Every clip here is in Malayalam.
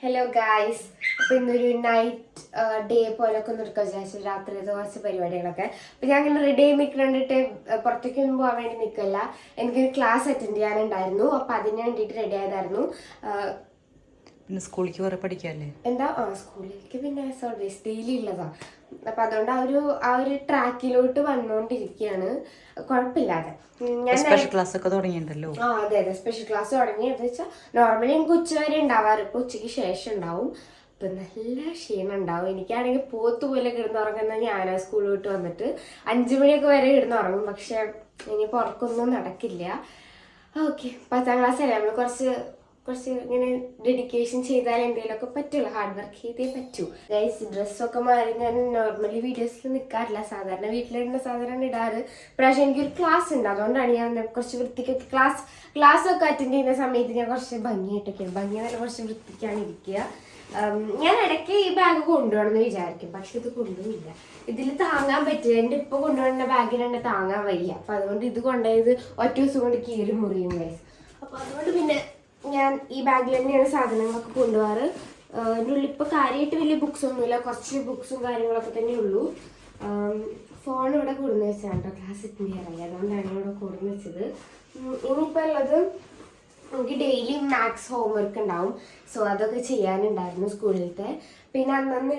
Hello guys. അപ്പോൾ ഇന്നൊരു നൈറ്റ് ഡേ പോലൊക്കെ ഒന്ന് എടുക്കാൻ വിചാരിച്ചു, രാത്രി കുറച്ച് പരിപാടികളൊക്കെ. അപ്പോൾ ഞാൻ ഇങ്ങനെ റെഡി ആയി നിൽക്കണ്ടിട്ട് പുറത്തേക്കൊന്നും പോകാൻ വേണ്ടി നിൽക്കില്ല. എനിക്കൊരു ക്ലാസ് അറ്റൻഡ് ചെയ്യാനുണ്ടായിരുന്നു, അപ്പോൾ അതിന് വേണ്ടിയിട്ട് റെഡി ആയതായിരുന്നു. പിന്നെ സ്കൂളിലേക്ക് വേറെ പഠിക്കാല്ലേ? എന്താ സ്കൂളിലേക്ക് പിന്നെ ഓൾവേസ് ഡെയിലി ഉള്ളതാണ്. അപ്പം അതുകൊണ്ട് ആ ഒരു ട്രാക്കിലോട്ട് വന്നുകൊണ്ടിരിക്കുകയാണ് കുഴപ്പമില്ലാതെ. ഞാൻ സ്പെഷ്യൽ ക്ലാസ് ഒക്കെ തുടങ്ങിയിട്ടുണ്ടല്ലോ. അതെ സ്പെഷ്യൽ ക്ലാസ് തുടങ്ങി. എന്ന് വെച്ചാൽ നോർമലി എനിക്ക് ഉച്ച വരെ ഉണ്ടാവാറ്, ഇപ്പോൾ ഉച്ചയ്ക്ക് ശേഷം ഉണ്ടാവും. ഇപ്പം നല്ല ക്ഷീണം ഉണ്ടാവും. എനിക്കാണെങ്കിൽ പോത്ത് പോലെ കിടന്നുറങ്ങുന്ന ഞാനാ സ്കൂൾ വിട്ട് വന്നിട്ട് 5 മണിയൊക്കെ വരെ കിടന്നുറങ്ങും. പക്ഷെ ഇനിയിപ്പോൾ ഉറക്കൊന്നും നടക്കില്ല. ഓക്കെ, 10ാം ക്ലാസ് അല്ലേ, നമ്മൾ കുറച്ച് ഇങ്ങനെ ഡെഡിക്കേഷൻ ചെയ്താൽ എന്തെങ്കിലുമൊക്കെ പറ്റുള്ളൂ. ഹാർഡ് വർക്ക് ചെയ്തേ പറ്റൂ. ഗൈസ്, ഡ്രസ്സൊക്കെ മാറി ഞാൻ നോർമലി വീഡിയോസിൽ നിൽക്കാറില്ല, സാധാരണ വീട്ടിലിടുന്ന സാധാരണ ഇടാറ്. പക്ഷേ എനിക്കൊരു ക്ലാസ് ഉണ്ട്, അതുകൊണ്ടാണ് ഞാൻ കുറച്ച് വൃത്തിക്കൊക്കെ ക്ലാസ് ഒക്കെ അറ്റൻഡ് ചെയ്യുന്ന സമയത്ത് ഞാൻ കുറച്ച് ഭംഗിയായിട്ടൊക്കെയാണ്, നല്ല കുറച്ച് വൃത്തിക്കാണ് ഇരിക്കുക. ഞാൻ ഇടയ്ക്ക് ഈ ബാഗ് കൊണ്ടുപോകണമെന്ന് വിചാരിക്കും, പക്ഷെ ഇത് കൊണ്ടുപോയില്ല. ഇതിൽ താങ്ങാൻ പറ്റില്ല. എൻ്റെ ഇപ്പോൾ കൊണ്ടുപോകുന്ന ബാഗിലെന്നെ താങ്ങാൻ വയ്യ. അപ്പം അതുകൊണ്ട് ഇത് കൊണ്ടുപോയത് ഒറ്റ ദിവസം കൊണ്ട് കീറി മുറിയും ഗൈസ്. അപ്പോൾ അതുകൊണ്ട് പിന്നെ ഞാൻ ഈ ബാഗിൽ തന്നെയാണ് സാധനങ്ങളൊക്കെ കൊണ്ടുപോകാറ്. എൻ്റെ ഉള്ളിൽ ഇപ്പോൾ കാര്യമായിട്ട് വലിയ ബുക്സ് ഒന്നുമില്ല, കുറച്ച് ബുക്സും കാര്യങ്ങളൊക്കെ തന്നെ ഉള്ളൂ. ഫോൺ ഇവിടെ കൊടുന്ന് വെച്ചാണ് കേട്ടോ, ക്ലാസ് അറ്റൻഡ് ചെയ്യാറില്ല, അതുകൊണ്ടാണ് ഇവിടെ കൊടുന്ന് വെച്ചത്. ഇനിയിപ്പോൾ ഉള്ളത് എനിക്ക് ഡെയിലി മാത്സ് ഹോംവർക്ക് ഉണ്ടാവും. സോ അതൊക്കെ ചെയ്യാനുണ്ടായിരുന്നു സ്കൂളിലത്തെ. പിന്നെ അന്നന്ന്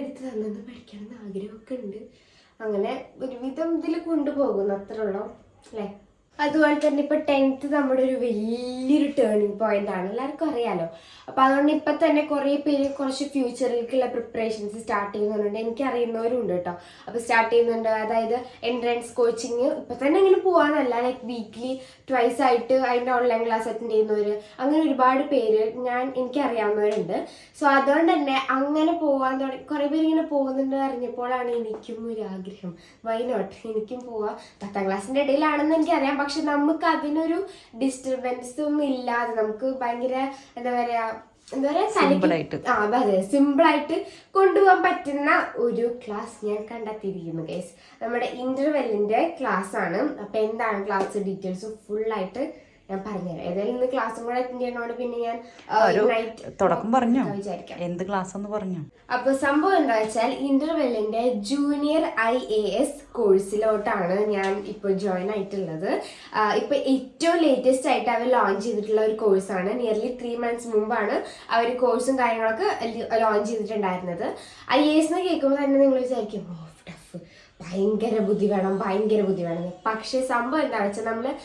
പഠിക്കണം എന്ന് ആഗ്രഹമൊക്കെ ഉണ്ട്. അങ്ങനെ ഒരുവിധം ഇതിൽ കൊണ്ടുപോകുന്നു, അത്രേ ഉള്ളൂ അല്ലേ. അതുപോലെ തന്നെ ഇപ്പോൾ 10th നമ്മുടെ ഒരു വലിയൊരു ടേണിംഗ് പോയിന്റ് ആണ്, എല്ലാവർക്കും അറിയാലോ. അപ്പോൾ അതുകൊണ്ട് ഇപ്പം തന്നെ കുറേ പേര് കുറച്ച് ഫ്യൂച്ചറിലേക്കുള്ള പ്രിപ്പറേഷൻസ് സ്റ്റാർട്ട് ചെയ്യുന്നുണ്ട്. എനിക്കറിയുന്നവരും ഉണ്ട് കേട്ടോ. അപ്പോൾ സ്റ്റാർട്ട് ചെയ്യുന്നുണ്ട്, അതായത് എൻട്രൻസ് കോച്ചിങ് ഇപ്പം തന്നെ ഇങ്ങനെ പോകാനല്ല, ലൈക്ക് വീക്ക്ലി ട്വൈസ് ആയിട്ട് അതിൻ്റെ ഓൺലൈൻ ക്ലാസ് അറ്റൻഡ് ചെയ്യുന്നവർ, അങ്ങനെ ഒരുപാട് പേര് എനിക്കറിയാവുന്നവരുണ്ട്. സോ അതുകൊണ്ട് തന്നെ അങ്ങനെ പോകാൻ തുടങ്ങി കുറേ പേര് ഇങ്ങനെ പോകുന്നുണ്ട് അറിഞ്ഞപ്പോഴാണ് എനിക്കും ഒരു ആഗ്രഹം, വൈ നോട്ട്, എനിക്കും പോവാം. 10ാം ക്ലാസ്സിൻ്റെ ഇടയിലാണെന്ന് എനിക്കറിയാം, പക്ഷെ നമുക്ക് അതിനൊരു ഡിസ്റ്റർബൻസ് ഒന്നും ഇല്ലാതെ നമുക്ക് ഭയങ്കര എന്താ പറയാ സിമ്പിൾ ആയിട്ട് കൊണ്ടുപോകാൻ പറ്റുന്ന ഒരു ക്ലാസ് ഞാൻ കണ്ടെത്തിയിരിക്കുന്നു ഗൈസ്. നമ്മുടെ ഇന്റർവെല്ലിന്റെ ക്ലാസ് ആണ്. അപ്പൊ എന്താണ് ക്ലാസ് ഡീറ്റെയിൽസ് ഫുള്ളായിട്ട് ഞാൻ പറഞ്ഞുതരാം. ഏതായാലും ഇന്ന് ക്ലാസ്സും കൂടെ അറ്റൻഡ് ചെയ്യണോണ്ട് പിന്നെ ഞാൻ തുടക്കം പറഞ്ഞു വിചാരിക്കാം എന്ത് ക്ലാസ് എന്ന് പറഞ്ഞു. അപ്പൊ സംഭവം എന്താ വെച്ചാൽ ഇന്റർവെല്ലിന്റെ ജൂനിയർ IAS കോഴ്സിലോട്ടാണ് ഞാൻ ഇപ്പോൾ ജോയിൻ ആയിട്ടുള്ളത്. ഇപ്പൊ ഏറ്റവും ലേറ്റസ്റ്റ് ആയിട്ട് അവർ ലോഞ്ച് ചെയ്തിട്ടുള്ള ഒരു കോഴ്സാണ്. നിയർലി 3 months മുമ്പാണ് അവർ കോഴ്സും കാര്യങ്ങളൊക്കെ ലോഞ്ച് ചെയ്തിട്ടുണ്ടായിരുന്നത്. IAS എന്ന് കേൾക്കുമ്പോൾ തന്നെ നിങ്ങൾ വിചാരിക്കും ടഫ്, ഭയങ്കര ബുദ്ധി വേണം. പക്ഷെ സംഭവം എന്താണെന്ന് വെച്ചാൽ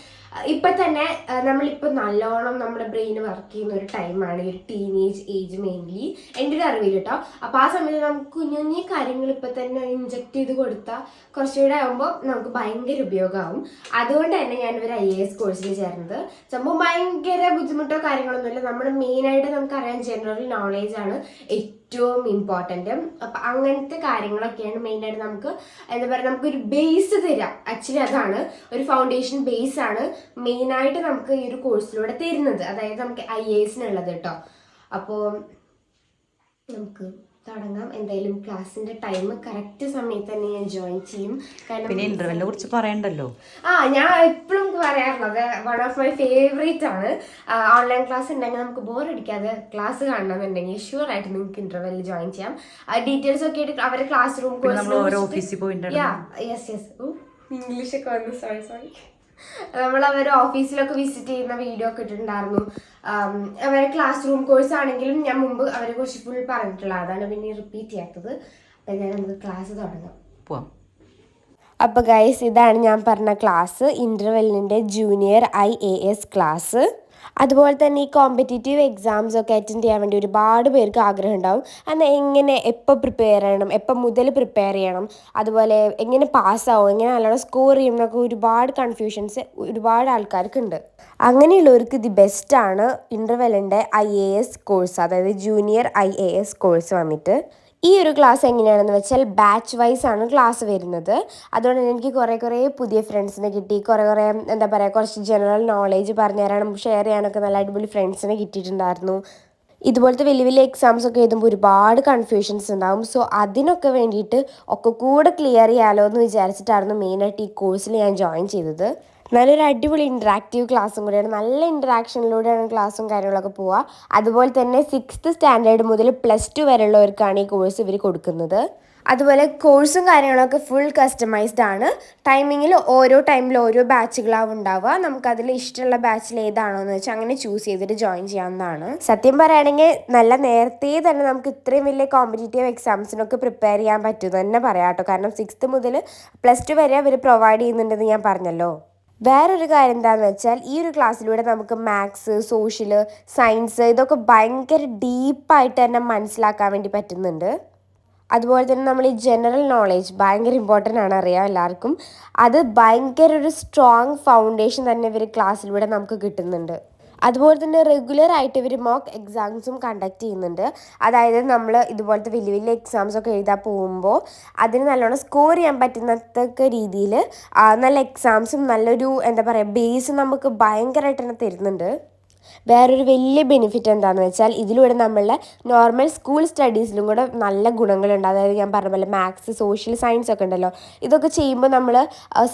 ഇപ്പം തന്നെ നമ്മളിപ്പോൾ നല്ലോണം നമ്മുടെ ബ്രെയിന് വർക്ക് ചെയ്യുന്ന ഒരു ടൈമാണ് ഈ ഒരു ടീനേജ് ഏജ്, മെയിൻലി എൻ്റെ ഒരു അറിവിൽ കേട്ടോ. അപ്പോൾ ആ സമയത്ത് നമുക്ക് കുഞ്ഞു കാര്യങ്ങൾ ഇപ്പം തന്നെ ഇൻജെക്ട് ചെയ്ത് കൊടുത്താൽ കുറച്ചുകൂടെ ആകുമ്പോൾ നമുക്ക് ഭയങ്കര ഉപയോഗമാകും. അതുകൊണ്ട് തന്നെ ഞാനൊരു IAS കോഴ്സിൽ ചേർന്നത്. സംഭവം ഭയങ്കര ബുദ്ധിമുട്ടോ കാര്യങ്ങളൊന്നുമില്ല. നമ്മുടെ മെയിനായിട്ട് നമുക്കറിയാം ജനറൽ നോളേജാണ് ഏറ്റവും ഇമ്പോർട്ടൻറ്റ്. അപ്പം അങ്ങനത്തെ കാര്യങ്ങളൊക്കെയാണ് മെയിനായിട്ട് നമുക്ക് എന്താ പറയുക, നമുക്കൊരു ബേസ് തരാം. ആക്ച്വലി അതാണ് ഒരു ഫൗണ്ടേഷൻ ബേസ് ആണ് മെയിനായിട്ട് നമുക്ക് ഈ ഒരു കോഴ്സിലൂടെ തരുന്നത്, അതായത് നമുക്ക് IASനുള്ളത് കേട്ടോ. അപ്പോൾ നമുക്ക് തുടങ്ങാം. എന്തായാലും ക്ലാസ്സിന്റെ ടൈം കറക്റ്റ് സമയത്ത് തന്നെ ഞാൻ ജോയിൻ ചെയ്യും. പിന്നെ ഇന്റർവെല്ലിനെ കുറിച്ച് പറയണ്ടല്ലോ. ഞാൻ എപ്പോഴും പറയാറുള്ളത് വൺ ഓഫ് മൈ ഫേവറേറ്റ് ആണ്. ഓൺലൈൻ ക്ലാസ് ഉണ്ടെങ്കിൽ നമുക്ക് ബോർ അടിക്കാതെ ക്ലാസ് കാണണമെന്നുണ്ടെങ്കിൽ ഷുവർ ആയിട്ട് നിങ്ങൾക്ക് ഇന്റർവെല്ലിൽ ജോയിൻ ചെയ്യാം. ഡീറ്റെയിൽസ് ഒക്കെ ആയിട്ട് അവരുടെ ക്ലാസ് റൂം ഇംഗ്ലീഷ് ഒക്കെ വന്നു, സോറി നമ്മൾ അവരുടെ ഓഫീസിലൊക്കെ വിസിറ്റ് ചെയ്യുന്ന വീഡിയോ ഒക്കെ ഇട്ടിട്ടുണ്ടായിരുന്നു. അവരുടെ ക്ലാസ് റൂം കോഴ്സ് ആണെങ്കിലും ഞാൻ മുമ്പ് അവരെ കുറിച്ച് ഫുൾ പറഞ്ഞിട്ടുള്ള, അതാണ് പിന്നെ റിപ്പീറ്റ് ചെയ്യാത്തത്. അപ്പം ഞാൻ നമുക്ക് ക്ലാസ് തുടങ്ങാം. അപ്പോൾ ഗൈസ്, ഇതാണ് ഞാൻ പറഞ്ഞ ക്ലാസ്, ഇന്റർവെല്ലിൻ്റെ ജൂനിയർ IAS ക്ലാസ്. അതുപോലെ തന്നെ ഈ കോമ്പറ്റേറ്റീവ് എക്സാംസ് ഒക്കെ അറ്റൻഡ് ചെയ്യാൻ വേണ്ടി ഒരുപാട് പേർക്ക് ആഗ്രഹം ഉണ്ടാവും. എങ്ങനെ എപ്പോൾ പ്രിപ്പയർ ചെയ്യണം, എപ്പോൾ മുതൽ പ്രിപ്പയർ ചെയ്യണം, അതുപോലെ എങ്ങനെ പാസ്സാവും, എങ്ങനെ നല്ലോണം സ്കോർ ചെയ്യും എന്നൊക്കെ ഒരുപാട് കൺഫ്യൂഷൻസ് ഒരുപാട് ആൾക്കാർക്കുണ്ട്. അങ്ങനെയുള്ളവർക്ക് ദി ബെസ്റ്റാണ് ഇന്റർവെല്ലിൻ്റെ IAS കോഴ്സ്, അതായത് ജൂനിയർ IAS കോഴ്സ് വന്നിട്ട്. ഈ ഒരു ക്ലാസ് എങ്ങനെയാണെന്ന് വെച്ചാൽ ബാച്ച് വൈസ് ആണ് ക്ലാസ് വരുന്നത്. അതുകൊണ്ട് തന്നെ എനിക്ക് കുറേ പുതിയ ഫ്രണ്ട്സിനെ കിട്ടി. കുറേ എന്താ പറയുക, കുറച്ച് ജനറൽ നോളേജ് പറഞ്ഞു തരാനും ഷെയർ ചെയ്യാനൊക്കെ നല്ല അടിപൊളി ഫ്രണ്ട്സിനെ കിട്ടിയിട്ടുണ്ടായിരുന്നു. ഇതുപോലത്തെ വലിയ എക്സാംസ് ഒക്കെ എഴുതുമ്പോൾ ഒരുപാട് കൺഫ്യൂഷൻസ് ഉണ്ടാകും. സോ അതിനൊക്കെ വേണ്ടിയിട്ട് ഒക്കെ കൂടെ ക്ലിയർ ചെയ്യാമല്ലോ എന്ന് വിചാരിച്ചിട്ടായിരുന്നു മെയിനായിട്ട് ഈ കോഴ്സിൽ ഞാൻ ജോയിൻ ചെയ്തത്. നല്ലൊരു അടിപൊളി ഇൻറ്ററാക്റ്റീവ് ക്ലാസ്സും കൂടിയാണ്. നല്ല ഇൻറ്ററാക്ഷനിലൂടെയാണ് ക്ലാസ്സും കാര്യങ്ങളൊക്കെ പോവുക. അതുപോലെ തന്നെ 6th സ്റ്റാൻഡേർഡ് മുതൽ +2 വരെയുള്ളവർക്കാണ് ഈ കോഴ്സ് ഇവർ കൊടുക്കുന്നത്. അതുപോലെ കോഴ്സും കാര്യങ്ങളൊക്കെ ഫുൾ കസ്റ്റമൈസ്ഡ് ആണ്. ഓരോ ടൈമിൽ ഓരോ ബാച്ചുകളാവും ഉണ്ടാവുക. നമുക്കതിൽ ഇഷ്ടമുള്ള ബാച്ചിൽ ഏതാണോ എന്ന് വെച്ചാൽ അങ്ങനെ ചൂസ് ചെയ്തിട്ട് ജോയിൻ ചെയ്യാവുന്നതാണ്. സത്യം പറയുകയാണെങ്കിൽ നല്ല നേരത്തെ തന്നെ നമുക്ക് ഇത്രയും വലിയ കോമ്പറ്റീറ്റീവ് എക്സാംസിനൊക്കെ പ്രിപ്പയർ ചെയ്യാൻ പറ്റും തന്നെ പറയാം കേട്ടോ. കാരണം 6th മുതൽ +2 വരെ അവർ പ്രൊവൈഡ് ചെയ്യുന്നുണ്ടെന്ന് ഞാൻ പറഞ്ഞല്ലോ. വേറൊരു കാര്യം എന്താണെന്ന് വെച്ചാൽ ഈ ഒരു ക്ലാസ്സിലൂടെ നമുക്ക് മാത്സ്, സോഷ്യൽ, സയൻസ് ഇതൊക്കെ ഭയങ്കര ഡീപ്പായിട്ട് തന്നെ മനസ്സിലാക്കാൻ വേണ്ടി പറ്റുന്നുണ്ട്. അതുപോലെ തന്നെ നമ്മൾ ഈ ജനറൽ നോളേജ് ഭയങ്കര ഇമ്പോർട്ടൻ്റ് ആണ്, അറിയാം എല്ലാവർക്കും. അത് ഭയങ്കര ഒരു സ്ട്രോങ് ഫൗണ്ടേഷൻ തന്നെ ഇവർ ക്ലാസ്സിലൂടെ നമുക്ക് കിട്ടുന്നുണ്ട്. അതുപോലെ തന്നെ റെഗുലർ ആയിട്ട് ഇവർ മോക്ക് എക്സാംസും കണ്ടക്ട് ചെയ്യുന്നുണ്ട്. അതായത് നമ്മൾ ഇതുപോലത്തെ വലിയ വലിയ എക്സാംസൊക്കെ എഴുതാൻ പോകുമ്പോൾ അതിന് നല്ലോണം സ്കോർ ചെയ്യാൻ പറ്റുന്നതൊക്കെ രീതിയിൽ നല്ല എക്സാംസും നല്ലൊരു എന്താ പറയുക ബേസ് നമുക്ക് ഭയങ്കരമായിട്ട് തന്നെ തരുന്നുണ്ട്. വേറൊരു വലിയ ബെനിഫിറ്റ് എന്താണെന്ന് വെച്ചാൽ ഇതിലൂടെ നമ്മളുടെ നോർമൽ സ്കൂൾ സ്റ്റഡീസിലും കൂടെ നല്ല ഗുണങ്ങളുണ്ട്. അതായത് ഞാൻ പറഞ്ഞ പോലെ മാത്സ്, സോഷ്യൽ, സയൻസ് ഒക്കെ ഉണ്ടല്ലോ, ഇതൊക്കെ ചെയ്യുമ്പോൾ നമ്മൾ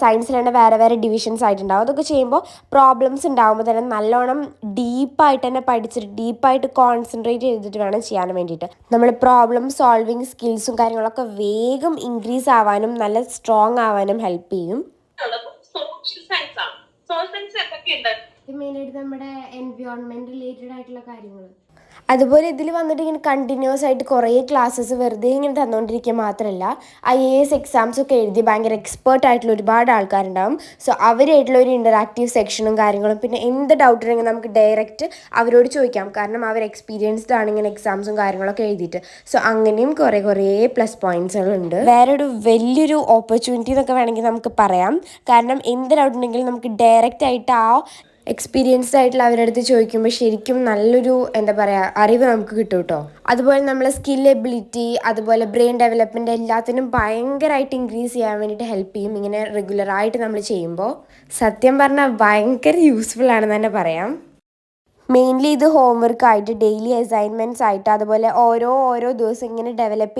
സയൻസിൽ തന്നെ വേറെ വേറെ ഡിവിഷൻസ് ആയിട്ടുണ്ടാവും. അതൊക്കെ ചെയ്യുമ്പോൾ പ്രോബ്ലംസ് ഉണ്ടാകുമ്പോൾ തന്നെ നല്ലോണം ഡീപ്പായിട്ട് തന്നെ പഠിച്ചിട്ട് ഡീപ്പായിട്ട് കോൺസെൻട്രേറ്റ് ചെയ്തിട്ട് വേണം ചെയ്യാൻ വേണ്ടിയിട്ട്. നമ്മൾ പ്രോബ്ലം സോൾവിങ് സ്കിൽസും കാര്യങ്ങളൊക്കെ വേഗം ഇൻക്രീസ് ആവാനും നല്ല സ്ട്രോങ് ആവാനും ഹെൽപ്പ് ചെയ്യും. മെയിനായിട്ട് നമ്മുടെ എൻവയോൺമെന്റ് റിലേറ്റഡ് ആയിട്ടുള്ള കാര്യങ്ങൾ. അതുപോലെ ഇതിൽ വന്നിട്ട് ഇങ്ങനെ കണ്ടിന്യൂസ് ആയിട്ട് കുറേ ക്ലാസ്സസ് വെറുതെ ഇങ്ങനെ തന്നുകൊണ്ടിരിക്കുക മാത്രമല്ല, IAS എക്സാംസ് ഒക്കെ എഴുതി ഭയങ്കര എക്സ്പേർട്ട് ആയിട്ടുള്ള ഒരുപാട് ആൾക്കാരുണ്ടാവും. സോ അവരായിട്ടുള്ള ഒരു ഇൻറ്ററാക്റ്റീവ് സെക്ഷനും കാര്യങ്ങളും, പിന്നെ എന്ത് ഡൗട്ട് ഉണ്ടെങ്കിൽ നമുക്ക് ഡയറക്റ്റ് അവരോട് ചോദിക്കാം. കാരണം അവർ എക്സ്പീരിയൻസ്ഡ് ആണ് ഇങ്ങനെ എക്സാംസും കാര്യങ്ങളൊക്കെ എഴുതിയിട്ട്. സോ അങ്ങനെയും കുറേ പ്ലസ് പോയിന്റ്സുകളുണ്ട്. വേറൊരു വലിയൊരു ഓപ്പർച്യൂണിറ്റി എന്നൊക്കെ വേണമെങ്കിൽ നമുക്ക് പറയാം. കാരണം എന്ത് ഡൗട്ട് ഉണ്ടെങ്കിലും നമുക്ക് ഡയറക്റ്റ് ആയിട്ട് ആ എക്സ്പീരിയൻസ്ഡ് ആയിട്ടുള്ള അവരുടെ അടുത്ത് ചോദിക്കുമ്പോൾ ശരിക്കും നല്ലൊരു എന്താ പറയുക അറിവ് നമുക്ക് കിട്ടും കേട്ടോ. അതുപോലെ നമ്മളെ സ്കിൽ എബിലിറ്റി, അതുപോലെ ബ്രെയിൻ ഡെവലപ്മെൻറ്റ് എല്ലാത്തിനും ഭയങ്കരമായിട്ട് ഇൻക്രീസ് ചെയ്യാൻ വേണ്ടിയിട്ട് ഹെൽപ്പ് ചെയ്യും ഇങ്ങനെ റെഗുലറായിട്ട് നമ്മൾ ചെയ്യുമ്പോൾ. സത്യം പറഞ്ഞാൽ ഭയങ്കര യൂസ്ഫുൾ ആണെന്ന് തന്നെ പറയാം. മെയിൻലി ഇത് ഹോംവർക്ക് ആയിട്ട്, ഡെയിലി അസൈൻമെൻറ്റ്സ് ആയിട്ട്, അതുപോലെ ഓരോ ദിവസം ഇങ്ങനെ ഡെവലപ്പ്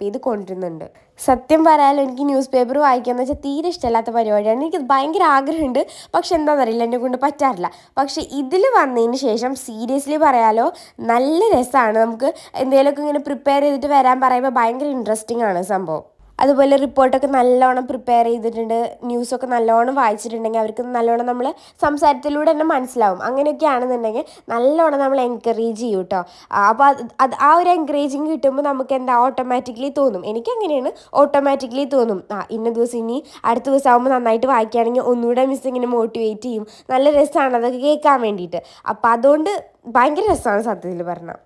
ചെയ്ത് കൊണ്ടുവരുന്നുണ്ട്. സത്യം പറയാലോ എനിക്ക് ന്യൂസ് പേപ്പർ വായിക്കാന്ന് വെച്ചാൽ തീരെ ഇഷ്ടമില്ലാത്ത പരിപാടിയാണ്. എനിക്ക് ഭയങ്കര ആഗ്രഹമുണ്ട്, പക്ഷെ എന്താണെന്നറിയില്ല, എന്നെ കൊണ്ട് പറ്റാറില്ല. പക്ഷേ ഇതിൽ വന്നതിന് ശേഷം സീരിയസ്ലി പറയാലോ നല്ല രസമാണ്. നമുക്ക് എന്തെങ്കിലുമൊക്കെ ഇങ്ങനെ പ്രിപ്പയർ ചെയ്തിട്ട് വരാൻ പറയുമ്പോൾ ഭയങ്കര ഇൻട്രസ്റ്റിംഗ് ആണ് സംഭവം. അതുപോലെ റിപ്പോർട്ടൊക്കെ നല്ലോണം പ്രിപ്പയർ ചെയ്തിട്ടുണ്ട്, ന്യൂസൊക്കെ നല്ലോണം വായിച്ചിട്ടുണ്ടെങ്കിൽ അവർക്ക് നല്ലോണം നമ്മൾ സംസാരത്തിലൂടെ തന്നെ മനസ്സിലാവും. അങ്ങനെയൊക്കെ ആണെന്നുണ്ടെങ്കിൽ നല്ലോണം നമ്മൾ എൻകറേജ് ചെയ്യും കേട്ടോ. അപ്പോൾ അത് ആ ഒരു എൻകറേജിങ് കിട്ടുമ്പോൾ നമുക്ക് എന്താ ഓട്ടോമാറ്റിക്കലി തോന്നും, എനിക്കങ്ങനെയാണ്, ഓട്ടോമാറ്റിക്കലി തോന്നും ഇന്ന ദിവസം ഇനി അടുത്ത ദിവസം ആകുമ്പോൾ നന്നായിട്ട് വായിക്കുകയാണെങ്കിൽ ഒന്നുകൂടെ മിസ് ഇങ്ങനെ മോട്ടിവേറ്റ് ചെയ്യും. നല്ല രസമാണ് അതൊക്കെ കേൾക്കാൻ വേണ്ടിയിട്ട്. അപ്പോൾ അതുകൊണ്ട് ഭയങ്കര രസമാണ് സത്യത്തിൽ പറഞ്ഞാൽ.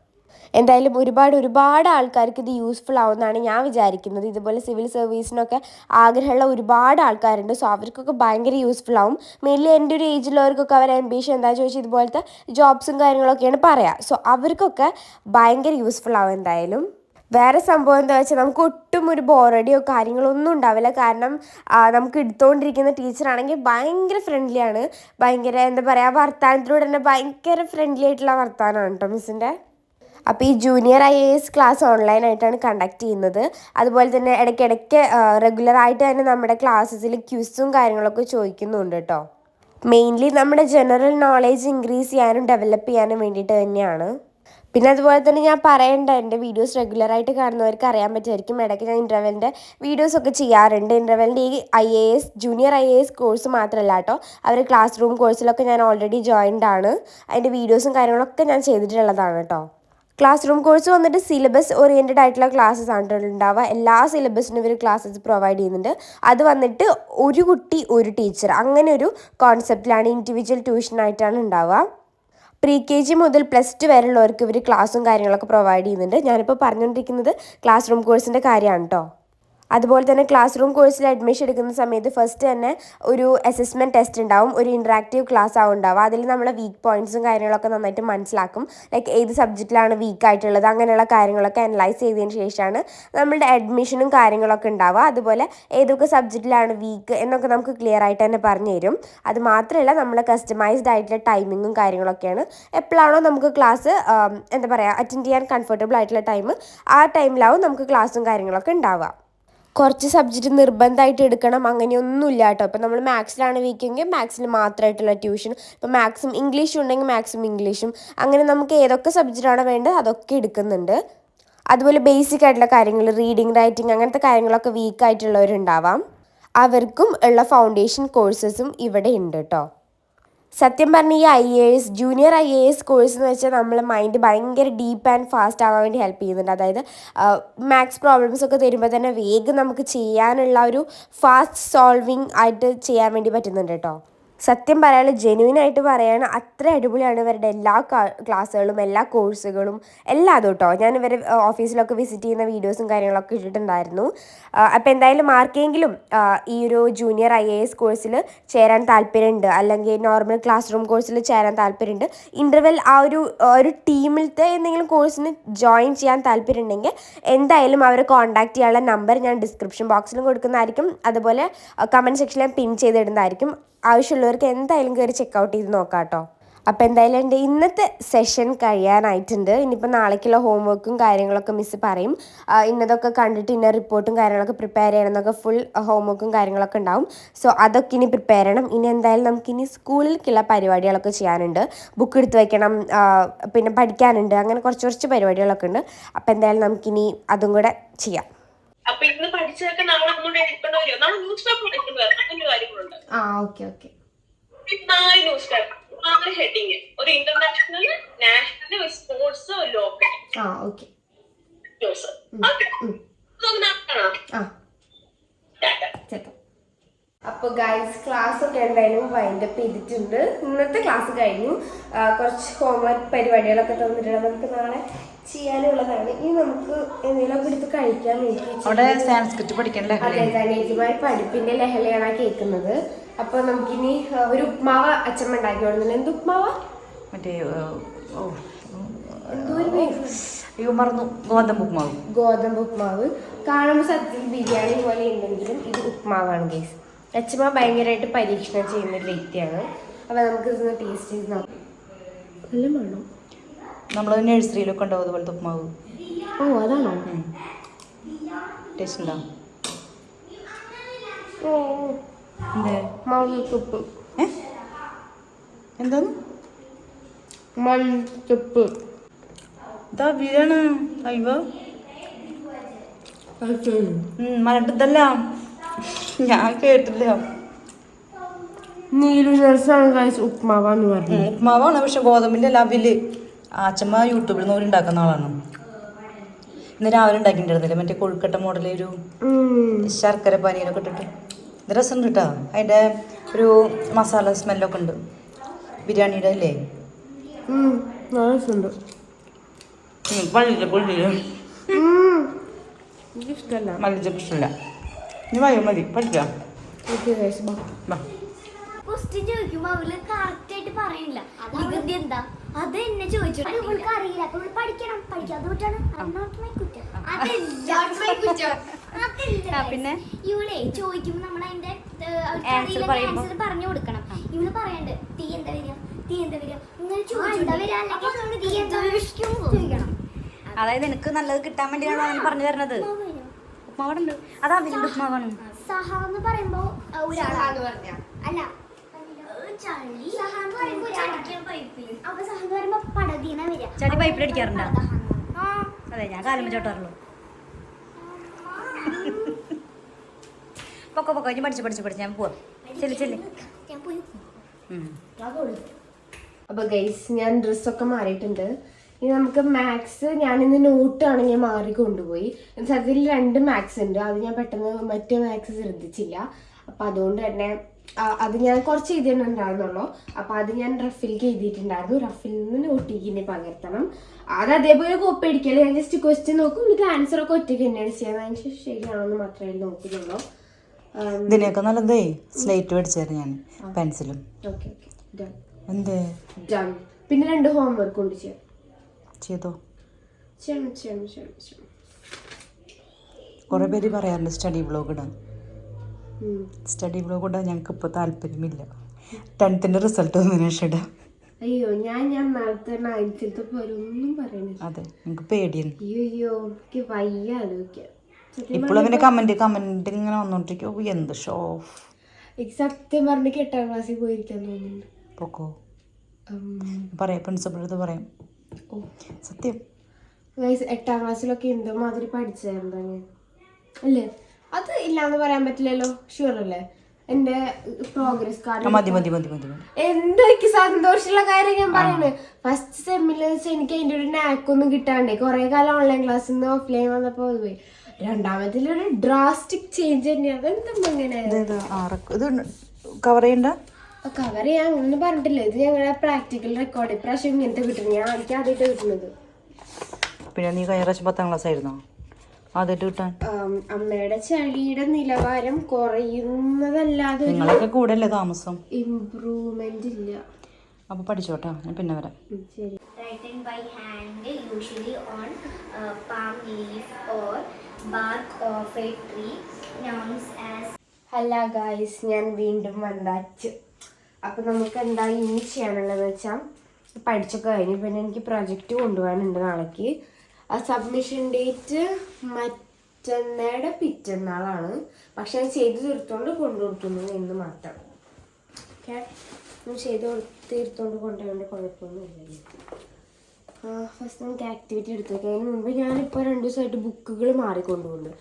എന്തായാലും ഒരുപാട് ആൾക്കാർക്ക് ഇത് യൂസ്ഫുൾ ആവുമെന്നാണ് ഞാൻ വിചാരിക്കുന്നത്. ഇതുപോലെ സിവിൽ സർവീസിനൊക്കെ ആഗ്രഹമുള്ള ഒരുപാട് ആൾക്കാരുണ്ട്. സോ അവർക്കൊക്കെ ഭയങ്കര യൂസ്ഫുൾ ആവും. മെയിൻലി എൻ്റെ ഒരു ഏജിലുള്ളവർക്കൊക്കെ അവർ ആംബിഷൻ എന്താണെന്ന് ചോദിച്ചാൽ ഇതുപോലത്തെ ജോബ്സും കാര്യങ്ങളൊക്കെയാണ് പറയുക. സോ അവർക്കൊക്കെ ഭയങ്കര യൂസ്ഫുൾ ആവും എന്തായാലും. വേറെ സംഭവം എന്താ വെച്ചാൽ നമുക്ക് ഒട്ടും ഒരു ബോറടിയോ കാര്യങ്ങളൊന്നും ഉണ്ടാവില്ല. കാരണം നമുക്ക് എടുത്തുകൊണ്ടിരിക്കുന്ന ടീച്ചറാണെങ്കിൽ ഭയങ്കര ഫ്രണ്ട്ലിയാണ്. ഭയങ്കര എന്താ പറയുക, വർത്തമാനത്തിലൂടെ തന്നെ ഭയങ്കര ഫ്രണ്ട്ലി ആയിട്ടുള്ള വർത്തമാനമാണ് കേട്ടോ മിസ്സിൻ്റെ. അപ്പോൾ ഈ ജൂനിയർ IAS ക്ലാസ് ഓൺലൈനായിട്ടാണ് കണ്ടക്ട് ചെയ്യുന്നത്. അതുപോലെ തന്നെ ഇടയ്ക്കിടയ്ക്ക് റെഗുലറായിട്ട് തന്നെ നമ്മുടെ ക്ലാസ്സസിൽ ക്വിസും കാര്യങ്ങളൊക്കെ ചോദിക്കുന്നുണ്ട് കേട്ടോ. മെയിൻലി നമ്മുടെ ജനറൽ നോളേജ് ഇൻക്രീസ് ചെയ്യാനും ഡെവലപ്പ് ചെയ്യാനും വേണ്ടിയിട്ട് തന്നെയാണ്. പിന്നെ അതുപോലെ തന്നെ ഞാൻ പറയേണ്ട, എൻ്റെ വീഡിയോസ് റെഗുലറായിട്ട് കാണുന്നവർക്ക് അറിയാൻ പറ്റുമായിരിക്കും, ഇടയ്ക്ക് ഞാൻ ഇൻ്റർവെല്ലിൻ്റെ വീഡിയോസൊക്കെ ചെയ്യാറുണ്ട്. ഇൻ്റർവെല്ലിൻ്റെ ഈ ജൂനിയർ IAS കോഴ്സ് മാത്രമല്ല കേട്ടോ, അവർ ക്ലാസ് റൂം കോഴ്സിലൊക്കെ ഞാൻ ഓൾറെഡി ജോയിൻഡ് ആണ്. അതിൻ്റെ വീഡിയോസും കാര്യങ്ങളൊക്കെ ഞാൻ ചെയ്തിട്ടുള്ളതാണ് കേട്ടോ. ക്ലാസ് റൂം കോഴ്സ് വന്നിട്ട് സിലബസ് ഓറിയൻറ്റഡ് ആയിട്ടുള്ള ക്ലാസ്സസ് ആണ് ഉണ്ടാവുക. എല്ലാ സിലബസിനും ഇവർ ക്ലാസ്സസ് പ്രൊവൈഡ് ചെയ്യുന്നുണ്ട്. അത് വന്നിട്ട് ഒരു കുട്ടി ഒരു ടീച്ചർ, അങ്ങനെ ഒരു കോൺസെപ്റ്റിലാണ്, ഇൻഡിവിജ്വൽ ട്യൂഷനായിട്ടാണ് ഉണ്ടാവുക. pre-KG മുതൽ +2 വരെയുള്ളവർക്ക് ഇവർ ക്ലാസ്സും കാര്യങ്ങളൊക്കെ പ്രൊവൈഡ് ചെയ്യുന്നുണ്ട്. ഞാനിപ്പോൾ പറഞ്ഞുകൊണ്ടിരിക്കുന്നത് ക്ലാസ് റൂം കോഴ്സിൻ്റെ കാര്യമാണ് കേട്ടോ. അതുപോലെ തന്നെ ക്ലാസ് റൂം കോഴ്സിൽ അഡ്മിഷൻ എടുക്കുന്ന സമയത്ത് ഫസ്റ്റ് തന്നെ ഒരു അസസ്മെൻറ്റ് ടെസ്റ്റ് ഉണ്ടാവും, ഒരു ഇൻട്രാക്റ്റീവ് ക്ലാസ് ആവും ഉണ്ടാവുക. അതിൽ നമ്മൾ വീക്ക് പോയിൻറ്റ്സും കാര്യങ്ങളൊക്കെ നന്നായിട്ട് മനസ്സിലാക്കും. ലൈക്ക് ഏത് സബ്ജക്റ്റിലാണ് വീക്ക് ആയിട്ടുള്ളത് അങ്ങനെയുള്ള കാര്യങ്ങളൊക്കെ അനലൈസ് ചെയ്തതിന് ശേഷമാണ് നമ്മളുടെ അഡ്മിഷനും കാര്യങ്ങളൊക്കെ ഉണ്ടാവുക. അതുപോലെ ഏതൊക്കെ സബ്ജക്റ്റിലാണ് വീക്ക് എന്നൊക്കെ നമുക്ക് ക്ലിയർ ആയിട്ട് തന്നെ പറഞ്ഞു തരും. അത് മാത്രമല്ല നമ്മൾ കസ്റ്റമൈസ്ഡ് ആയിട്ടുള്ള ടൈമിങ്ങും കാര്യങ്ങളൊക്കെയാണ്. എപ്പോഴാണോ നമുക്ക് ക്ലാസ് എന്താ പറയുക അറ്റൻഡ് ചെയ്യാൻ കംഫർട്ടബിൾ ആയിട്ടുള്ള ടൈം, ആ ടൈമിലാവും നമുക്ക് ക്ലാസ്സും കാര്യങ്ങളൊക്കെ ഉണ്ടാവുക. കുറച്ച് സബ്ജക്റ്റ് നിർബന്ധമായിട്ട് എടുക്കണം അങ്ങനെയൊന്നുമില്ല കേട്ടോ. ഇപ്പം നമ്മൾ മാത്സിലാണ് വീക്കെങ്കിൽ മാത്സിൽ മാത്രമായിട്ടുള്ള ട്യൂഷൻ, ഇപ്പം മാത്സും ഇംഗ്ലീഷും ഉണ്ടെങ്കിൽ മാത്സും ഇംഗ്ലീഷും, അങ്ങനെ നമുക്ക് ഏതൊക്കെ സബ്ജക്റ്റാണ് വേണ്ടത് അതൊക്കെ എടുക്കുന്നുണ്ട്. അതുപോലെ ബേസിക് ആയിട്ടുള്ള കാര്യങ്ങൾ, റീഡിങ് റൈറ്റിംഗ് അങ്ങനത്തെ കാര്യങ്ങളൊക്കെ വീക്കായിട്ടുള്ളവരുണ്ടാവാം, അവർക്കും ഉള്ള ഫൗണ്ടേഷൻ കോഴ്സസും ഇവിടെ ഉണ്ട് കേട്ടോ. സത്യം പറഞ്ഞാൽ ഈ IAS ജൂനിയർ IAS കോഴ്സ് എന്ന് വെച്ചാൽ നമ്മളെ മൈൻഡ് ഭയങ്കര ഡീപ്പ് ആൻഡ് ഫാസ്റ്റ് ആവാൻ വേണ്ടി ഹെൽപ്പ് ചെയ്യുന്നുണ്ട്. അതായത് മാത്സ് പ്രോബ്ലംസ് ഒക്കെ തരുമ്പോൾ തന്നെ വേഗം നമുക്ക് ചെയ്യാനുള്ള ഒരു ഫാസ്റ്റ് സോൾവിങ് ആയിട്ട് ചെയ്യാൻ വേണ്ടി പറ്റുന്നുണ്ട് കേട്ടോ. സത്യം പറയാൻ ജെന്യുവിനായിട്ട് പറയുകയാണ്, അത്ര അടിപൊളിയാണ് ഇവരുടെ എല്ലാ ക്ലാസ്സുകളും എല്ലാ കോഴ്സുകളും എല്ലാം അതും കേട്ടോ. ഞാൻ ഇവരെ ഓഫീസിലൊക്കെ വിസിറ്റ് ചെയ്യുന്ന വീഡിയോസും കാര്യങ്ങളൊക്കെ ഇട്ടിട്ടുണ്ടായിരുന്നു. അപ്പോൾ എന്തായാലും ആർക്കെങ്കിലും ഈ ഒരു ജൂനിയർ IAS കോഴ്സിൽ ചേരാൻ താല്പര്യമുണ്ട്, അല്ലെങ്കിൽ നോർമൽ ക്ലാസ് റൂം കോഴ്സിൽ ചേരാൻ താല്പര്യമുണ്ട്, ഇൻ്റർവെൽ ആ ഒരു ടീമിലത്തെ എന്തെങ്കിലും കോഴ്സിന് ജോയിൻ ചെയ്യാൻ താല്പര്യമുണ്ടെങ്കിൽ എന്തായാലും അവരെ കോൺടാക്ട് ചെയ്യാനുള്ള നമ്പർ ഞാൻ ഡിസ്ക്രിപ്ഷൻ ബോക്സിലും കൊടുക്കുന്നതായിരിക്കും, അതുപോലെ കമൻറ്റ് സെക്ഷനിൽ പിൻ ചെയ്തിടുന്നതായിരിക്കും. ആവശ്യമുള്ളവർക്ക് എന്തായാലും കയറി ചെക്കൗട്ട് ചെയ്ത് നോക്കാം കേട്ടോ. അപ്പോൾ എന്തായാലും എൻ്റെ ഇന്നത്തെ സെഷൻ കഴിയാനായിട്ടുണ്ട്. ഇനിയിപ്പോൾ നാളേക്കുള്ള ഹോംവർക്കും കാര്യങ്ങളൊക്കെ മിസ്സ് പറയും. ഇന്നതൊക്കെ കണ്ടിട്ട് ഇന്ന റിപ്പോർട്ടും കാര്യങ്ങളൊക്കെ പ്രിപ്പയർ ചെയ്യണമെന്നൊക്കെ ഫുൾ ഹോംവർക്കും കാര്യങ്ങളൊക്കെ ഉണ്ടാവും. സോ അതൊക്കെ ഇനി പ്രിപ്പയർ ചെയ്യണം. ഇനി എന്തായാലും നമുക്കിനി സ്കൂളിലേക്കുള്ള പരിപാടികളൊക്കെ ചെയ്യാനുണ്ട്. ബുക്ക് എടുത്ത് വയ്ക്കണം, പിന്നെ പഠിക്കാനുണ്ട്, അങ്ങനെ കുറച്ച് പരിപാടികളൊക്കെ ഉണ്ട്. അപ്പോൾ എന്തായാലും നമുക്കിനി അതും കൂടെ ചെയ്യാം. അപ്പൊ ഇന്ന് പഠിച്ചതൊക്കെ നാളെ ഒന്നുകൂടെ എടുക്കേണ്ടി വരും. നാളെ ന്യൂസ് പേപ്പർ എടുക്കേണ്ടി വരും. അങ്ങനെ കാര്യങ്ങളുണ്ട്. ഓക്കെ 4 ന്യൂസ് പേപ്പർ, 4 ഹെഡിങ്, ഒരു international, national, sports, local news. അപ്പോൾ ഗൈസ് ക്ലാസ് ഒക്കെ എന്തായാലും വൈൻഡപ്പ് ചെയ്തിട്ടുണ്ട്. ഇന്നത്തെ ക്ലാസ് കഴിഞ്ഞു. കുറച്ച് ഹോംവർക്ക് പരിപാടികളൊക്കെ തന്നിട്ടുണ്ട്, നമുക്ക് നാളെ ചെയ്യാനുള്ളതാണ്. ഇനി നമുക്ക് എന്തെങ്കിലുമൊക്കെ എടുത്ത് കഴിക്കാൻ വേണ്ടി സാൻസ്ക്രിറ്റ് പഠിക്കണ്ടേ? അതെ, ധനേജിമാർ പഠിപ്പിന്റെ ലഹളയാണ് കേൾക്കുന്നത്. അപ്പൊ നമുക്കിനി ഒരു ഉപ്മാവ് അച്ഛമ്മ ഉണ്ടാക്കി കൊടുക്കുന്നുണ്ട്. എന്ത് ഉപ്മാവാ? മറ്റേ മറന്നു, ഗോതമ്പ് ഉപ്മാവ്. കാണുമ്പോൾ സത്യത്തിൽ ബിരിയാണി പോലെ ഉണ്ടെങ്കിലും ഇത് ഉപ്മാവാണ് ഗൈസ്. അച്ഛമ്മ ഭയങ്കരമായിട്ട് പരീക്ഷണം ചെയ്യുന്ന ഒരു വ്യക്തിയാണ്. അപ്പൊ നമുക്ക് ഇതൊന്ന് ടേസ്റ്റ് ചെയ്ത് നോക്കാം. നല്ല മണം. നമ്മൾ നഴ്സറിയിലൊക്കെ ഉണ്ടാവും അതുപോലത്തെ ഉപ്മാവ്. അതാണോ? ടേസ്റ്റ് ഉണ്ടോ? എന്താണ് മൽച്ചപ്പ്? ഇതാ ബിരിയാണി. അയ്യോ മലട്ടതല്ല, ഞാൻ കേട്ടില്ല. ഉപ്മാവാന്ന് പറഞ്ഞു. ഉപ്മാവാണ്, പക്ഷെ ഗോതമ്പിന്റെ ലവില് അച്ഛമ്മ യൂട്യൂബിൽ നിന്ന് ഉണ്ടാക്കുന്ന ആളാണ്. ഇന്ന് രാവിലെ ഉണ്ടാക്കിയിട്ടുണ്ടായിരുന്നില്ല മറ്റേ കൊഴുക്കട്ട മോഡൽ, ഒരു ശർക്കര പാനീയൊക്കെ ഇട്ടിട്ട്. ഇത് രസമുണ്ട് കേട്ടോ. അതിൻ്റെ ഒരു മസാല സ്മെല്ലൊക്കെ ഉണ്ട് ബിരിയാണിയുടെ അല്ലേ. മല്ലിച്ചപ്പ് ഇഷ്ടമല്ല. ഇനി വയ്യ മതി പഠിക്കാം. ക്വസ്റ്റ്യൻ ചോദിക്കുമ്പോ അവള് കറക്റ്റ് ആയിട്ട് പറയില്ല. വികൃതി എന്താ അത് എന്നെ ചോദിച്ചു, അവൾക്ക് അറിയില്ല. അപ്പൊ പഠിക്കണം, പഠിക്കാതെ കുറ്റാണ്. പിന്നെ ഇവളെ ചോദിക്കുമ്പോ നമ്മൾ അതിന്റെ ആൻസർ പറഞ്ഞു കൊടുക്കണം. ഇവള് പറയണ്ട് തീ എന്താ വരിക, തീ എന്താ വരിക, ഇങ്ങനെ ചോദിക്കണം. അതായത് എനിക്ക് നല്ലത് കിട്ടാൻ വേണ്ടിയാണ് അവൻ പറഞ്ഞു തരുന്നത്. ഉപ്മാവുണ്ട്, അതാ വലിയ ഉപ്മാവാണ്. സഹ എന്ന് പറയുമ്പോ ഒരാളാന്ന് പറഞ്ഞ അല്ല, ചടി പൈപ്പിലടിക്കാറുണ്ടോ? അതെ, ഞാൻ കാലം ചോട്ടാറുള്ളൂ. പൊക്കെ ഇനി പഠിച്ചു ഞാൻ പോവാം. ചെല്ലി. അപ്പൊ ഗൈസ് ഞാൻ ഡ്രസ്സൊക്കെ മാറിയിട്ടുണ്ട്. ഇനി നമുക്ക് മാത്സ്, ഞാനിന്ന് നോട്ടാണ് ഞാൻ മാറി കൊണ്ടുപോയി. സത്യത്തിൽ 2 മാത്സ് ഉണ്ട്. അത് ഞാൻ പെട്ടെന്ന് മറ്റേ മാത്സ് ശ്രദ്ധിച്ചില്ല. അപ്പൊ അതുകൊണ്ട് തന്നെ അത് ഞാൻ കുറച്ച് എഴുതിയിട്ടുണ്ടായിരുന്നുള്ളൂ. അപ്പൊ അത് ഞാൻ റഫിലേക്ക് എഴുതിയിട്ടുണ്ടായിരുന്നു. റഫിൽ നിന്ന് നോട്ടിലേക്ക് ഇനി പകർത്തണം. അത് അതേപോലെ കോപ്പി അടിക്കല്. ഞാൻ ജസ്റ്റ് ക്വസ്റ്റ്യൻ നോക്കും, എന്നിട്ട് ആൻസർ ഒക്കെ ഒറ്റയ്ക്ക് തന്നെയാണ് ചെയ്യുന്നത്. അതിന് ശരിയാണോന്ന് മാത്രമേ നോക്കുന്നുള്ളൂ. ഇതിനെയൊക്കെ നല്ലതേ സ്ലേറ്റ് മേടിച്ചായിരുന്നു ഞാൻ, പെൻസിലും. ഓക്കെ എന്തേ ഡൺ. പിന്നെ 2 ഹോംവർക്ക് കൊണ്ട് ചെയ്തോ? ചെയ്യണം. കുറെ പേര് പറയാറുണ്ട് സ്റ്റഡി വ്ളോഗ് ഇടാൻ. സ്റ്റഡി വ്ളോഗ് ഇടാൻ ഞങ്ങൾക്ക് ഇപ്പോൾ താല്പര്യമില്ല. 10th റിസൾട്ട് ഒന്നിനു ശേഷം ഇടാം. അയ്യോ ഞാൻ നാളത്തെ 9th പോലൊന്നും പറയണില്ല. അതെ, എനിക്ക് പേടിയാണ്. അയ്യോ എനിക്ക് വയ്യ ആലോചിക്കാൻ. ഇപ്പോഴും അവൻ്റെ കമന്റ് ഇങ്ങനെ വന്നോണ്ടിരിക്കും. ഓ എന്ത് ഷോ ഓഫ്. എനിക്ക് സത്യം പറഞ്ഞിട്ട് 8ാം ക്ലാസ്സിൽ പോയിരിക്കാൻ തോന്നുന്നുണ്ട്. പൊക്കോ പറയാം, പ്രിൻസിപ്പൾ അടുത്ത് പറയാം. ഓ സത്യം 8ാം ക്ലാസ്സിലൊക്കെ എന്തോ മാതിരി പഠിച്ചായിരുന്നു ഞാൻ അല്ലേ? അത് ഇല്ലാന്ന് പറയാൻ പറ്റില്ലല്ലോ. ഷുവർ അല്ലേ? എന്റെ പ്രോഗ്രസ് കാർഡ് മതി എന്തോ എനിക്ക് സന്തോഷമുള്ള കാര്യം ഞാൻ പറയുന്നത്. ഫസ്റ്റ് സെമ്മില് വെച്ചാൽ എനിക്ക് അതിന്റെ ഒരു നാക്കൊന്നും കിട്ടാണ്ടേ കുറെ കാലം ഓൺലൈൻ ക്ലാസ്സിൽ നിന്ന് ഓഫ്ലൈൻ വന്നപ്പോ പോയി. രണ്ടാമത്തിലൊരു ഡ്രാസ്റ്റിക് ചേഞ്ച് തന്നെയാണ്. അതെന്താ ഇങ്ങനെ കവർ ചെയ്യണ്ട? കവർ ചെയ്യാൻ അങ്ങനെ പറഞ്ഞിട്ടില്ല. ഇത് ഞങ്ങളുടെ പ്രാക്ടിക്കൽ റെക്കോർഡ് ഇപ്രാവശ്യം ഇങ്ങനത്തെ കിട്ടുന്നത്. ഞാൻ എനിക്ക് ആദ്യമായിട്ട് കിട്ടുന്നത്. പിന്നെ നീ കഴിഞ്ഞ പ്രാവശ്യം 10ാം ക്ലാസ് ആയിരുന്നോ ആദ്യമായിട്ട് കിട്ടാൻ? അമ്മയുടെ ചളിയുടെ നിലവാരം കുറയുന്നതല്ലാതെ നിങ്ങളൊക്കെ കൂടെ അല്ലേ താമസം? ഇംപ്രൂവ്മെന്റ് ഇല്ല. അപ്പൊ പഠിച്ചോട്ടാ, ഞാൻ പിന്നെ വരാം. ശരി. Written by hand, usually on palm leaf or bark of a tree, known as. Hello guys, ഞാൻ വീണ്ടും വന്നാച്ചു. അപ്പൊ നമുക്ക് എന്താ ഇനി ചെയ്യാനുള്ളതെന്ന് വെച്ചാൽ പഠിച്ചൊക്കെ കഴിഞ്ഞു. പിന്നെ എനിക്ക് പ്രൊജക്റ്റ് കൊണ്ടുപോകാനുണ്ട് നാളേക്ക്. ആ സബ്മിഷൻ ഡേറ്റ് മറ്റന്നാളുടെ പിറ്റന്നാളാണ്. പക്ഷെ ഞാൻ ചെയ്ത് തീർത്തോണ്ട് കൊണ്ടുകൊടുക്കുന്നത് എന്ന് മാത്രം. ഓക്കെ, ഞാൻ ചെയ്ത് തീർത്തോണ്ട് കൊണ്ടുപോകേണ്ട കുഴപ്പമൊന്നുമില്ലല്ലോ. ഫസ്റ്റ് നമുക്ക് ആക്ടിവിറ്റി എടുത്തു വെക്കാം. അതിന് മുമ്പ് ഞാനിപ്പോൾ 2 ദിവസമായിട്ട് ബുക്കുകൾ മാറിക്കൊണ്ടുപോകുന്നുണ്ട്.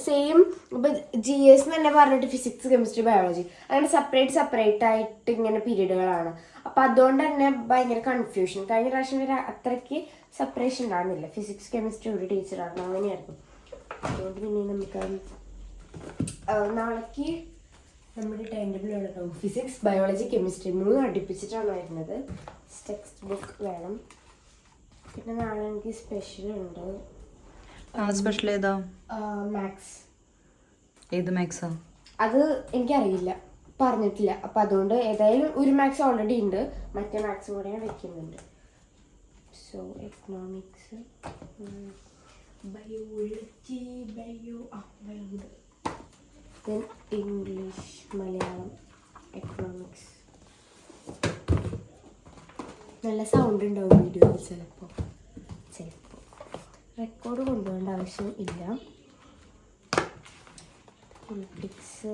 സെയിം ഇപ്പം GS തന്നെ പറഞ്ഞിട്ട് ഫിസിക്സ്, കെമിസ്ട്രി, ബയോളജി അങ്ങനെ സെപ്പറേറ്റ് ആയിട്ട് ഇങ്ങനെ പീരീഡുകളാണ്. അപ്പം അതുകൊണ്ട് തന്നെ ഭയങ്കര കൺഫ്യൂഷൻ. കഴിഞ്ഞ പ്രാവശ്യം വരെ അത്രയ്ക്ക് സെപ്പറേഷൻ ഉണ്ടാകുന്നില്ല. ഫിസിക്സ്, കെമിസ്ട്രി ഒരു ടീച്ചറാണ്, അങ്ങനെയായിരുന്നു. അതുകൊണ്ട് പിന്നെ നമുക്ക് നാളേക്ക് നമ്മുടെ ടൈം ടേബിൾ ഉണ്ടാവും. ഫിസിക്സ്, ബയോളജി, കെമിസ്ട്രി 3 അടുപ്പിച്ചിട്ടാണ് വരുന്നത്. ടെക്സ്റ്റ് ബുക്ക് വേണം. പിന്നെ നാളെ എനിക്ക് സ്പെഷ്യൽ ഉണ്ട്. സ്പെഷ്യൽ ഏതാ? മാത്സ്. ഏത് മാത്സാ? അത് എനിക്കറിയില്ല, പറഞ്ഞിട്ടില്ല. അപ്പം അതുകൊണ്ട് ഏതായാലും ഒരു മാത്സ് ഓൾറെഡി ഉണ്ട്, മറ്റേ മാത്സും കൂടെ ഞാൻ വെക്കുന്നുണ്ട്. So economics, biology, beyond, then English, Malayalam, economics. നല്ല സൗണ്ട് ഉണ്ടാവും വീഡിയോയിൽ. ചിലപ്പോൾ റെക്കോർഡ് കൊണ്ടുപോകേണ്ട ആവശ്യം ഇല്ല. പൊളിറ്റിക്സ്,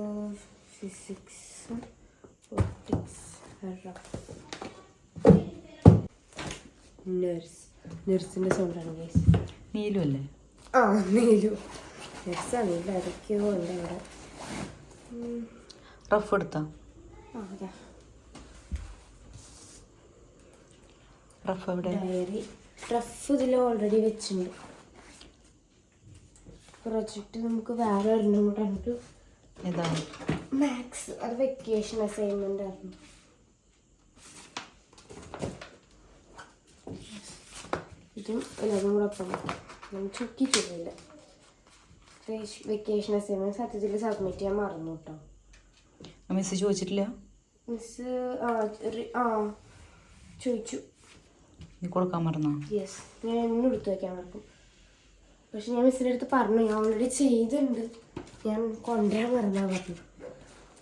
ഫിസിക്സ്, നഴ്സിൻ്റെ സൗണ്ടാണ് ഗൈസ്. നീലു അല്ലേ? ആ നീലു നഴ്സാണ്. ഇല്ല അതൊക്കെയോ ഉണ്ട് അവിടെ. റഫ് എടുത്താ? ആ അതാ റഫ് എവിടെ? ഡയറി. റഫ് ഇതിൽ ഓൾറെഡി വെച്ചിട്ടുണ്ട്. പ്രൊജക്റ്റ് നമുക്ക് വേറെ ഒരെണ്ണം കൂടെ ഉണ്ട്. ഏതാണ്? മാത്സ്. അത് വെക്കേഷൻ അസൈൻമെന്റ് ആയിരുന്നു. ഇതും എല്ലാതും കൂടെ ഒപ്പം ഞാൻ ചുക്കിച്ചിട്ടില്ല. വെക്കേഷൻ അസൈൻമെന്റ് സത്യത്തിൽ സബ്മിറ്റ് ചെയ്യാൻ മറന്നു കേട്ടോ. മിസ് ചോദിച്ചിട്ടില്ല? മിസ് ചോദിച്ചു. നീ കൊടുക്കാൻ മറന്നോ? യെസ്, ഞാൻ എന്നും എടുത്തു വയ്ക്കാൻ മറക്കും. പക്ഷെ ഞാൻ മിസ്സിൻ്റെ അടുത്ത് പറഞ്ഞു ഞാൻ ഓൾറെഡി ചെയ്തിട്ടുണ്ട്, ഞാൻ കൊണ്ടുവരാൻ മറന്നാ പറഞ്ഞു.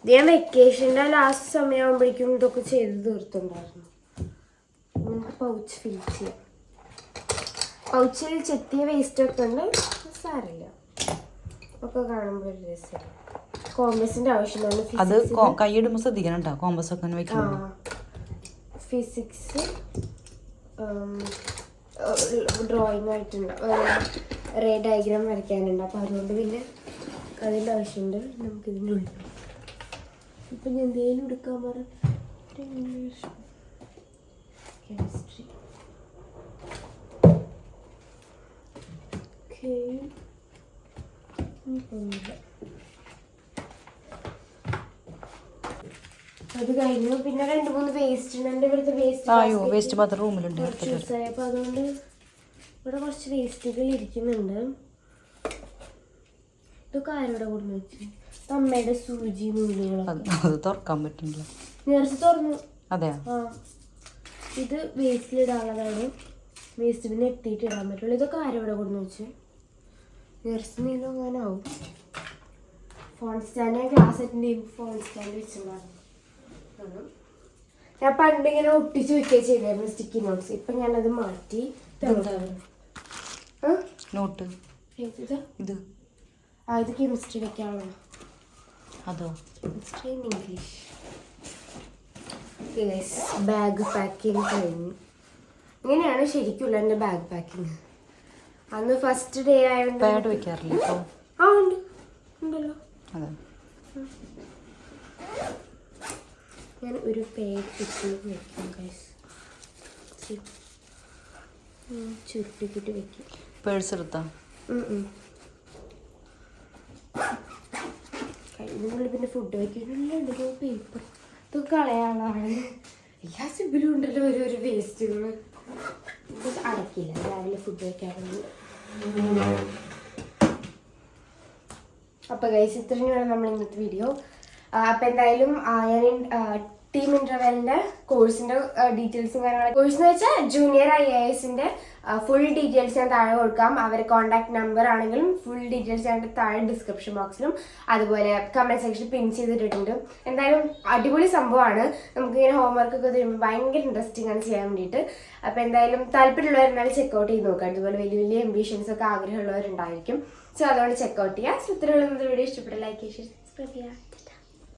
ഞാൻ വെക്കേഷൻ്റെ ലാസ്റ്റ് സമയമാകുമ്പോഴേക്കും ഇതൊക്കെ ചെയ്ത് തീർത്തുണ്ടായിരുന്നു. നമുക്ക് പൗച്ച് ഫിൽ ചെയ്യാം. പൗച്ചിൽ ചെത്തിയ വേസ്റ്റൊക്കെ ഉണ്ട്, സാരില്ല. ഒക്കെ കാണുമ്പോൾ ഒരു രസം. കോമ്പസിൻ്റെ ആവശ്യമില്ല. അത് കൈയിടുമ്പോൾ ശ്രദ്ധിക്കണം കേട്ടോ, കോമ്പസ് ഒക്കെ വെക്കണം. ഫിസിക്സ് ഡ്രോയിങ് ആയിട്ടുണ്ട്, റേ ഡയഗ്രാം വരയ്ക്കാനുണ്ട്. അപ്പോൾ അതുകൊണ്ട് പിന്നെ അതിൻ്റെ ആവശ്യമുണ്ട്. നമുക്കിതിൻ്റെ ഉള്ളിൽ ഇപ്പം ഞാൻ എന്തെങ്കിലും എടുക്കാൻ പറ. English, chemistry, okay. അത് കഴിഞ്ഞു. പിന്നെ 2-3 വേസ്റ്റ് ഉണ്ട്. എൻ്റെ ഇവിടുത്തെ വേസ്റ്റ് പാത്രം റൂമിലുണ്ട്. അപ്പോൾ അതുകൊണ്ട് ഇവിടെ കുറച്ച് വേസ്റ്റുകൾ ഇരിക്കുന്നുണ്ട്. ഇതൊക്കെ ആരോടെ കൊടുന്ന് വെച്ചു? അമ്മയുടെ സൂചി നൂലുകളൊക്കെ. അത് തുറക്കാൻ പറ്റില്ല. നേരത്തെ തുറന്നു. അതെ. ആ, ഇത് വേസ്റ്റിലിടാനുള്ളതാണ്. വേസ്റ്റ് പിന്നെ എത്തിയിട്ട് ഇടാൻ പറ്റുള്ളൂ. ഇതൊക്കെ ആരോടെ കൊടുന്ന് വെച്ച് നേരത്തെ നീളം അങ്ങനെ ആവും. ഫോൺ സ്റ്റാൻഡ് ക്ലാസ് അറ്റൻഡ് ചെയ്യുമ്പോൾ ഫോൺ സ്റ്റാൻഡ് വെച്ചിട്ടുണ്ടായിരുന്നു. ഞാൻ പണ്ട് ഇങ്ങനെ ഒട്ടിച്ച് വെക്കുക ചെയ്തായിരുന്നു സ്റ്റിക്കി നോട്ട്സ്. ഇപ്പം ഞാനത് മാറ്റി. നോട്ട് ഇത് ഇത് കെമിസ്ട്രി വെക്കാനുള്ളൂ. അതോ chemistry and English. Bag packing കഴിഞ്ഞു. ഇങ്ങനെയാണ് ശരിക്കുള്ള എൻ്റെ ബാഗ് പാക്കിങ്. അന്ന് ഫസ്റ്റ് ഡേ ആയതുകൊണ്ട് പാഡ് വെക്കാറില്ല ഇപ്പോൾ? ആ ഉണ്ട്, ഉണ്ടല്ലോ. അതെ, ഞാൻ ഒരു പേഡ് ഇട്ട് വെക്കും ഗൈസ്. ചുരുട്ടിക്കിട്ട് വെക്കും. പേഴ്സ് എടുത്താ ഇതിനുള്ളിൽ പിന്നെ ഫുഡ് വയ്ക്കുന്നുണ്ടല്ലോ പേപ്പർ. ഇതൊക്കെ കളയാനുള്ളതാണ്. എല്ലാ സിബിലും ഉണ്ടല്ലോ ഒരു വേസ്റ്റുകൾ. ഇത് അടക്കില്ല, രാവിലെ ഫുഡ് വയ്ക്കാറുണ്ട്. അപ്പോൾ ഗൈസ് ഇത്രയാണ് നമ്മൾ ഇന്നത്തെ വീഡിയോ. അപ്പോൾ എന്തായാലും ഞാൻ ടീം ഇൻ്റർവെല്ലിൻ്റെ കോഴ്സിൻ്റെ ഡീറ്റെയിൽസും കാര്യങ്ങളൊക്കെ, കോഴ്സ് എന്ന് വെച്ചാൽ ജൂനിയർ IASൻ്റെ ഫുൾ ഡീറ്റെയിൽസ് ഞാൻ താഴെ കൊടുക്കാം. അവരെ കോൺടാക്ട് നമ്പർ ആണെങ്കിലും ഫുൾ ഡീറ്റെയിൽസ് ഞാൻ താഴെ ഡിസ്ക്രിപ്ഷൻ ബോക്സിലും അതുപോലെ കമൻറ്റ് സെക്ഷനിൽ പിൻ ചെയ്തിട്ടുണ്ട്. എന്തായാലും അടിപൊളി സംഭവമാണ്. നമുക്കിങ്ങനെ ഹോംവർക്കൊക്കെ തരുമ്പോൾ ഭയങ്കര ഇൻട്രസ്റ്റിംഗ് ആണ് ചെയ്യാൻ വേണ്ടിയിട്ട്. അപ്പോൾ എന്തായാലും താല്പര്യമുള്ളവരെന്നാലും ചെക്കൗട്ട് ചെയ്ത് നോക്കാം. അതുപോലെ വലിയ വലിയ എംബിഷൻസ് ഒക്കെ ആഗ്രഹമുള്ളവരുണ്ടായിരിക്കും. സോ അതുകൊണ്ട് ചെക്കൗട്ട് ചെയ്യുക. സോ ഇത്രയുള്ള വീഡിയോ ഇഷ്ടപ്പെട്ട ലൈക്ക് ചെയ്യുക, സബ്സ്ക്രൈബ് ചെയ്യുക.